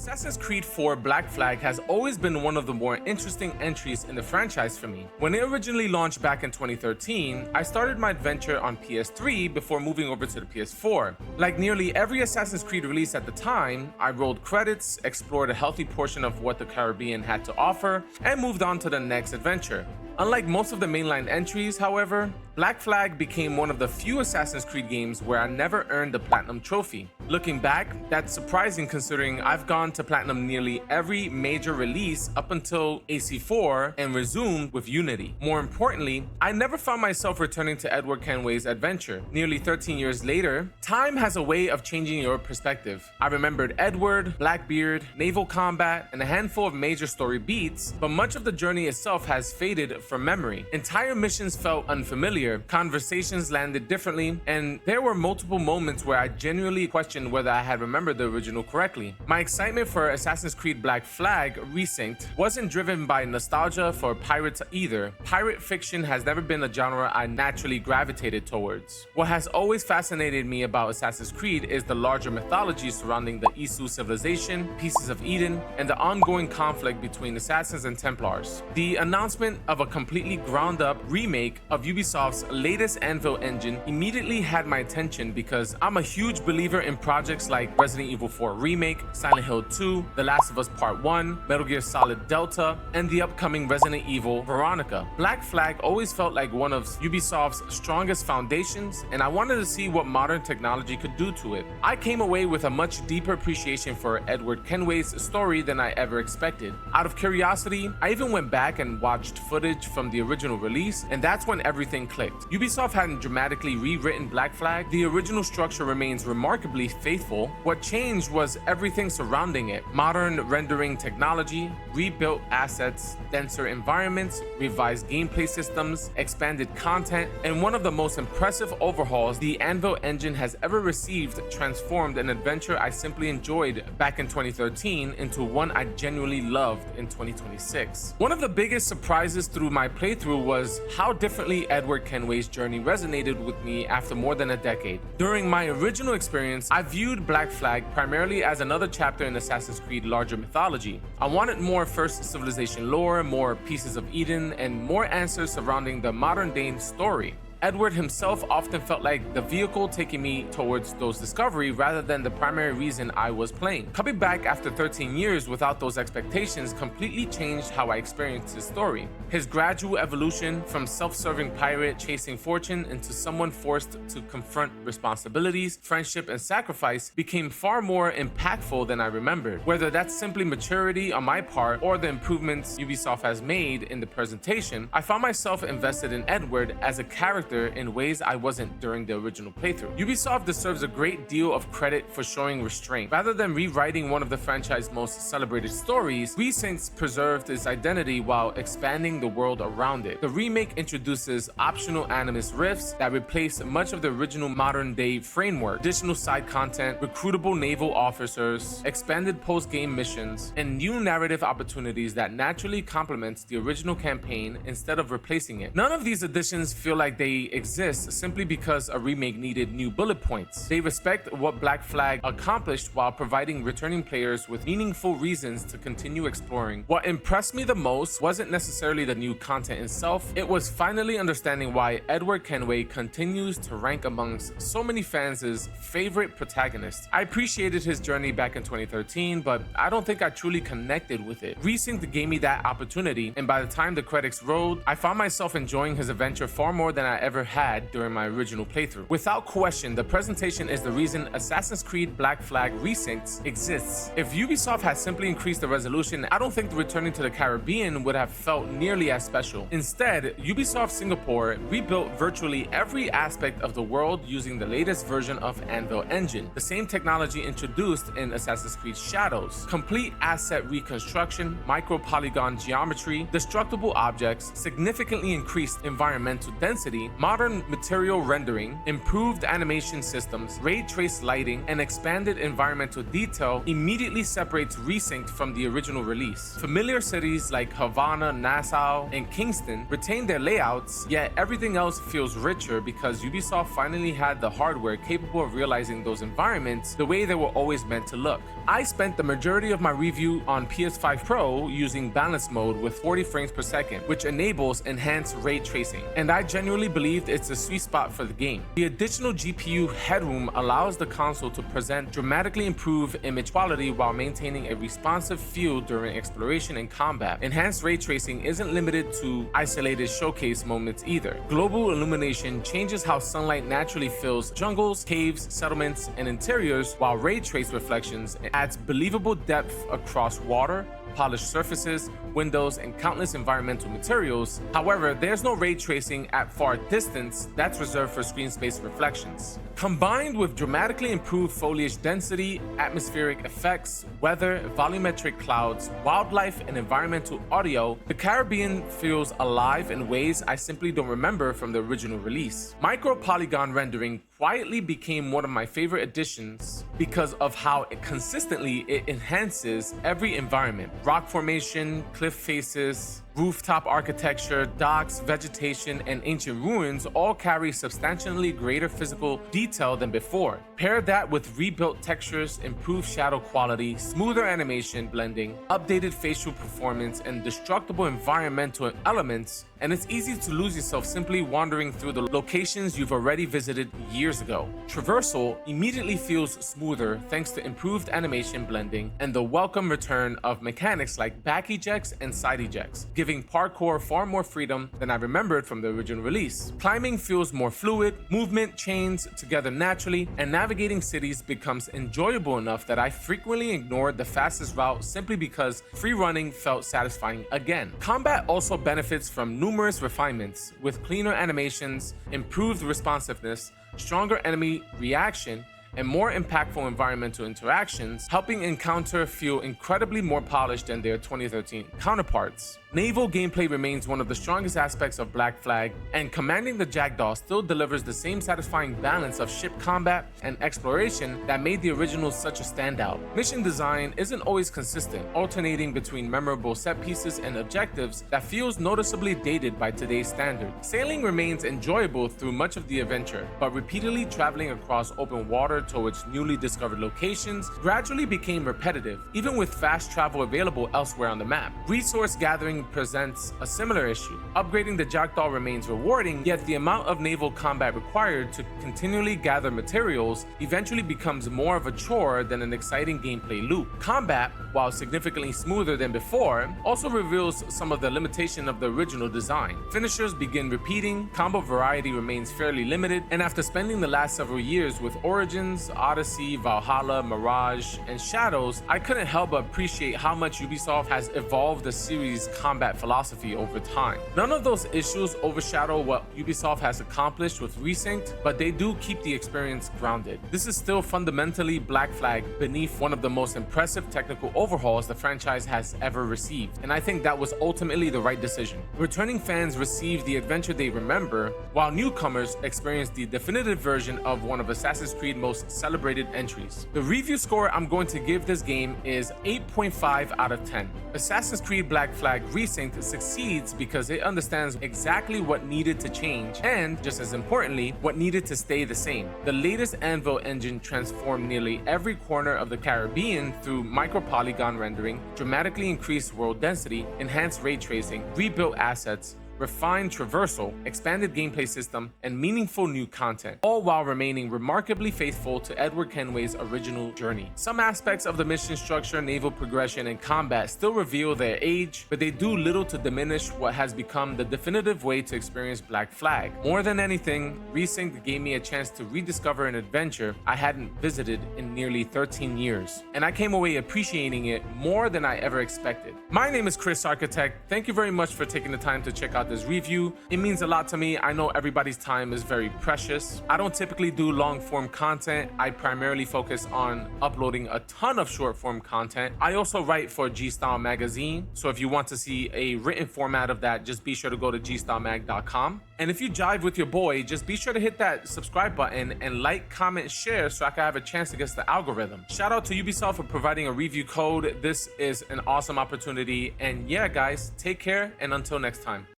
Assassin's Creed 4 Black Flag has always been one of the more interesting entries in the franchise for me. When it originally launched back in 2013, I started my adventure on PS3 before moving over to the PS4. Like nearly every Assassin's Creed release at the time, I rolled credits, explored a healthy portion of what the Caribbean had to offer, and moved on to the next adventure. Unlike most of the mainline entries, however, Black Flag became one of the few Assassin's Creed games where I never earned the Platinum trophy. Looking back, that's surprising considering I've gone to Platinum nearly every major release up until AC4 and resumed with Unity. More importantly, I never found myself returning to Edward Kenway's adventure. Nearly 13 years later, time has a way of changing your perspective. I remembered Edward, Blackbeard, naval combat, and a handful of major story beats, but much of the journey itself has faded from memory. Entire missions felt unfamiliar, conversations landed differently, and there were multiple moments where I genuinely questioned whether I had remembered the original correctly. My excitement for Assassin's Creed Black Flag Resynced wasn't driven by nostalgia for pirates either. Pirate fiction has never been a genre I naturally gravitated towards. What has always fascinated me about Assassin's Creed is the larger mythology surrounding the Isu civilization, Pieces of Eden, and the ongoing conflict between assassins and Templars. The announcement of a completely ground-up remake of Ubisoft's latest Anvil engine immediately had my attention because I'm a huge believer in projects like Resident Evil 4 Remake, Silent Hill 2, The Last of Us Part 1, Metal Gear Solid Delta, and the upcoming Resident Evil Veronica. Black Flag always felt like one of Ubisoft's strongest foundations, and I wanted to see what modern technology could do to it. I came away with a much deeper appreciation for Edward Kenway's story than I ever expected. Out of curiosity, I even went back and watched footage from the original release, and that's when everything clicked. Ubisoft hadn't dramatically rewritten Black Flag. The original structure remains remarkably faithful. What changed was everything surrounding it. Modern rendering technology, rebuilt assets, denser environments, revised gameplay systems, expanded content, and one of the most impressive overhauls the Anvil engine has ever received transformed an adventure I simply enjoyed back in 2013 into one I genuinely loved in 2026. One of the biggest surprises through my playthrough was how differently Edward Kenway's journey resonated with me after more than a decade. During my original experience, I viewed Black Flag primarily as another chapter in Assassin's Creed larger mythology. I wanted more First Civilization lore, more Pieces of Eden, and more answers surrounding the modern-day story. Edward himself often felt like the vehicle taking me towards those discoveries rather than the primary reason I was playing. Coming back after 13 years without those expectations completely changed how I experienced his story. His gradual evolution from self-serving pirate chasing fortune into someone forced to confront responsibilities, friendship, and sacrifice became far more impactful than I remembered. Whether that's simply maturity on my part or the improvements Ubisoft has made in the presentation, I found myself invested in Edward as a character in ways I wasn't during the original playthrough. Ubisoft deserves a great deal of credit for showing restraint. Rather than rewriting one of the franchise's most celebrated stories, Resynced preserved its identity while expanding the world around it. The remake introduces optional Animus rifts that replace much of the original modern-day framework, additional side content, recruitable naval officers, expanded post-game missions, and new narrative opportunities that naturally complements the original campaign instead of replacing it. None of these additions feel like they exist simply because a remake needed new bullet points. They respect what Black Flag accomplished while providing returning players with meaningful reasons to continue exploring. What impressed me the most wasn't necessarily the new content itself, it was finally understanding why Edward Kenway continues to rank amongst so many fans' favorite protagonists. I appreciated his journey back in 2013, but I don't think I truly connected with it. Resynced gave me that opportunity, and by the time the credits rolled, I found myself enjoying his adventure far more than I ever had during my original playthrough. Without question, the presentation is the reason Assassin's Creed Black Flag Resynced exists. If Ubisoft had simply increased the resolution, I don't think the returning to the Caribbean would have felt nearly as special. Instead, Ubisoft Singapore rebuilt virtually every aspect of the world using the latest version of Anvil engine, the same technology introduced in Assassin's Creed Shadows. Complete asset reconstruction, micro-polygon geometry, destructible objects, significantly increased environmental density, Modern material rendering, improved animation systems, ray trace lighting, and expanded environmental detail immediately separates Resynced from the original release. Familiar cities like Havana, Nassau, and Kingston retain their layouts, yet everything else feels richer because Ubisoft finally had the hardware capable of realizing those environments the way they were always meant to look. I spent the majority of my review on PS5 Pro using balance mode with 40 frames per second, which enables enhanced ray tracing, and I genuinely believed it's the sweet spot for the game. The additional GPU headroom allows the console to present dramatically improved image quality while maintaining a responsive feel during exploration and combat. Enhanced ray tracing isn't limited to isolated showcase moments either. Global illumination changes how sunlight naturally fills jungles, caves, settlements, and interiors, while ray trace reflections adds believable depth across water, polished surfaces, windows, and countless environmental materials. However, there's no ray tracing at far distance. That's reserved for screen space reflections. Combined with dramatically improved foliage density, atmospheric effects, weather, volumetric clouds, wildlife, and environmental audio, the Caribbean feels alive in ways I simply don't remember from the original release. Micro polygon rendering quietly became one of my favorite additions because of how consistently it enhances every environment. Rock formation, cliff faces, rooftop architecture, docks, vegetation, and ancient ruins all carry substantially greater physical detail than before. Pair that with rebuilt textures, improved shadow quality, smoother animation blending, updated facial performance, and destructible environmental elements, and it's easy to lose yourself simply wandering through the locations you've already visited years ago. Traversal immediately feels smoother thanks to improved animation blending and the welcome return of mechanics like back ejects and side ejects, giving parkour far more freedom than I remembered from the original release. Climbing feels more fluid, movement chains together naturally, and navigating cities becomes enjoyable enough that I frequently ignored the fastest route simply because free running felt satisfying again. Combat also benefits from numerous refinements, with cleaner animations, improved responsiveness, stronger enemy reaction, and more impactful environmental interactions, helping Encounter feel incredibly more polished than their 2013 counterparts. Naval gameplay remains one of the strongest aspects of Black Flag, and commanding the Jackdaw still delivers the same satisfying balance of ship combat and exploration that made the original such a standout. Mission design isn't always consistent, alternating between memorable set pieces and objectives that feels noticeably dated by today's standard. Sailing remains enjoyable through much of the adventure, but repeatedly traveling across open water towards newly discovered locations gradually became repetitive, even with fast travel available elsewhere on the map. Resource gathering presents a similar issue. Upgrading the Jackdaw remains rewarding, yet the amount of naval combat required to continually gather materials eventually becomes more of a chore than an exciting gameplay loop. Combat, while significantly smoother than before, also reveals some of the limitation of the original design. Finishers begin repeating, combo variety remains fairly limited, and after spending the last several years with Origins, Odyssey, Valhalla, Mirage, and Shadows, I couldn't help but appreciate how much Ubisoft has evolved the series' combat philosophy over time. None of those issues overshadow what Ubisoft has accomplished with Resynced, but they do keep the experience grounded. This is still fundamentally Black Flag beneath one of the most impressive technical overhauls the franchise has ever received, and I think that was ultimately the right decision. Returning fans receive the adventure they remember, while newcomers experience the definitive version of one of Assassin's Creed's most celebrated entries. The review score I'm going to give this game is 8.5 out of 10. Assassin's Creed Black Flag Resynced succeeds because it understands exactly what needed to change and, just as importantly, what needed to stay the same. The latest Anvil engine transformed nearly every corner of the Caribbean through micro-polygon rendering, dramatically increased world density, enhanced ray tracing, rebuilt assets, refined traversal, expanded gameplay system, and meaningful new content, all while remaining remarkably faithful to Edward Kenway's original journey. Some aspects of the mission structure, naval progression, and combat still reveal their age, but they do little to diminish what has become the definitive way to experience Black Flag. More than anything, Resynced gave me a chance to rediscover an adventure I hadn't visited in nearly 13 years, and I came away appreciating it more than I ever expected. My name is Chris Architect. Thank you very much for taking the time to check out out this review. It means a lot to me. I know everybody's time is very precious. I don't typically do long form content. I primarily focus on uploading a ton of short form content. I also write for G-Style magazine. So if you want to see a written format of that, just be sure to go to gstylemag.com. And if you jive with your boy, just be sure to hit that subscribe button and like, comment, share so I can have a chance against the algorithm. Shout out to Ubisoft for providing a review code. This is an awesome opportunity. And yeah, guys, take care and until next time.